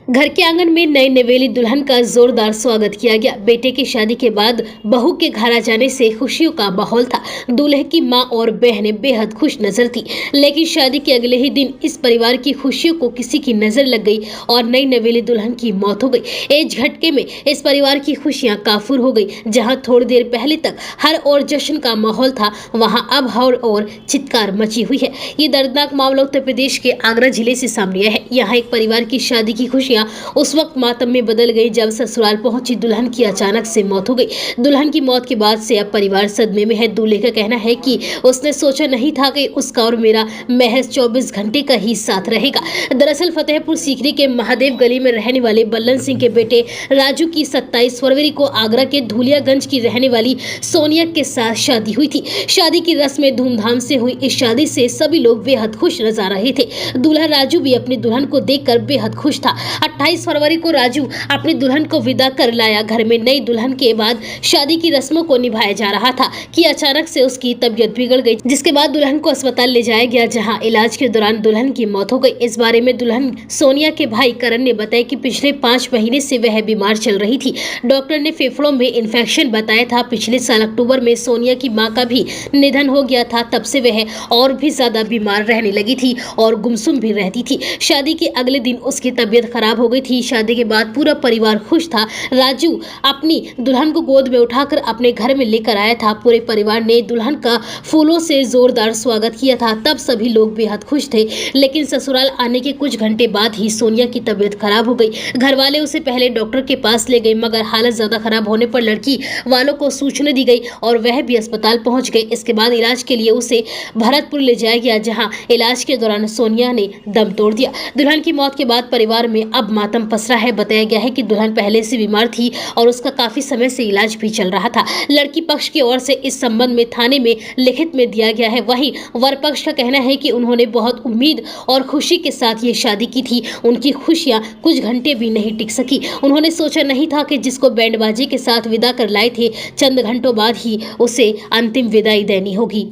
घर के आंगन में नई नवेली दुल्हन का जोरदार स्वागत किया गया। बेटे की शादी के बाद बहू के घर आ जाने से खुशियों का माहौल था। दूल्हे की मां और बहनें बेहद खुश नजर थी, लेकिन शादी के अगले ही दिन इस परिवार की खुशियों को किसी की नजर लग गई और नई नवेली दुल्हन की मौत हो गई। इस झटके में इस परिवार की खुशियां काफूर हो गई। जहां थोड़ी देर पहले तक हर ओर जश्न का माहौल था, वहां अब हर ओर चित्कार मची हुई है। ये दर्दनाक मामला उत्तर प्रदेश के आगरा जिले से सामने आया है। यहाँ एक परिवार की शादी की खुशियां उस वक्त मातम में बदल गई जब ससुराल पहुंची दुल्हन की अचानक से मौत हो गई। दुल्हन की मौत के बाद से अब परिवार सदमे में है। दूल्हे का कहना है कि उसने सोचा नहीं था कि उसका और मेरा महज 24 घंटे का ही साथ रहेगा। दरअसल फतेहपुर सीकरी के महादेव गली में रहने वाले बल्लन सिंह के बेटे राजू की 27 फरवरी को आगरा के धूलियागंज की रहने वाली सोनिया के साथ शादी हुई थी। शादी की रस्में धूमधाम से हुई। इस शादी से सभी लोग बेहद खुश नजर आ रहे थे। दूल्हा राजू भी अपनी दुल्हन को देखकर बेहद खुश था। 28 फरवरी को राजू अपनी दुल्हन को विदा कर लाया। घर में नई दुल्हन के बाद शादी की रस्मों को निभाया जा रहा था कि अचानक से उसकी तबीयत बिगड़ गई, जिसके बाद दुल्हन को अस्पताल ले जाया गया, जहां इलाज के दौरान दुल्हन की मौत हो गई। इस बारे में दुल्हन सोनिया के भाई करण ने बताया कि पिछले 5 महीने से वह बीमार चल रही थी। डॉक्टर ने फेफड़ों में इन्फेक्शन बताया था। पिछले साल अक्टूबर में सोनिया की मां का भी निधन हो गया था। तब से वह और भी ज्यादा बीमार रहने लगी थी और गुमसुम भी रहती थी। शादी के अगले दिन उसकी तबीयत खराब हो गई थी। शादी के बाद पूरा परिवार खुश था। राजू अपनी दुल्हन को गोद में उठाकर अपने घर में लेकर आया था। पूरे परिवार ने दुल्हन का फूलों से जोरदार स्वागत किया था। तब सभी लोग बेहद खुश थे, लेकिन ससुराल आने के कुछ घंटे बाद ही सोनिया की तबीयत खराब हो गई। घर वाले उसे पहले डॉक्टर के पास ले गए, मगर हालत ज्यादा खराब होने पर लड़की वालों को सूचना दी गई और वह भी अस्पताल पहुंच गए। इसके बाद इलाज के लिए उसे भरतपुर ले जाया गया, जहां इलाज के दौरान सोनिया ने दम तोड़ दिया। दुल्हन की मौत के बाद परिवार में अब मातम पसरा है। बताया गया है कि दुल्हन पहले से बीमार थी और उसका काफी समय से इलाज भी चल रहा था। लड़की पक्ष की ओर से इस संबंध में थाने में लिखित में दिया गया है। वहीं वर पक्ष का कहना है कि उन्होंने बहुत उम्मीद और खुशी के साथ ये शादी की थी। उनकी खुशियां कुछ घंटे भी नहीं टिक सकी। उन्होंने सोचा नहीं था कि जिसको बैंडबाजी के साथ विदा कर लाए थे, चंद घंटों बाद ही उसे अंतिम विदाई देनी होगी।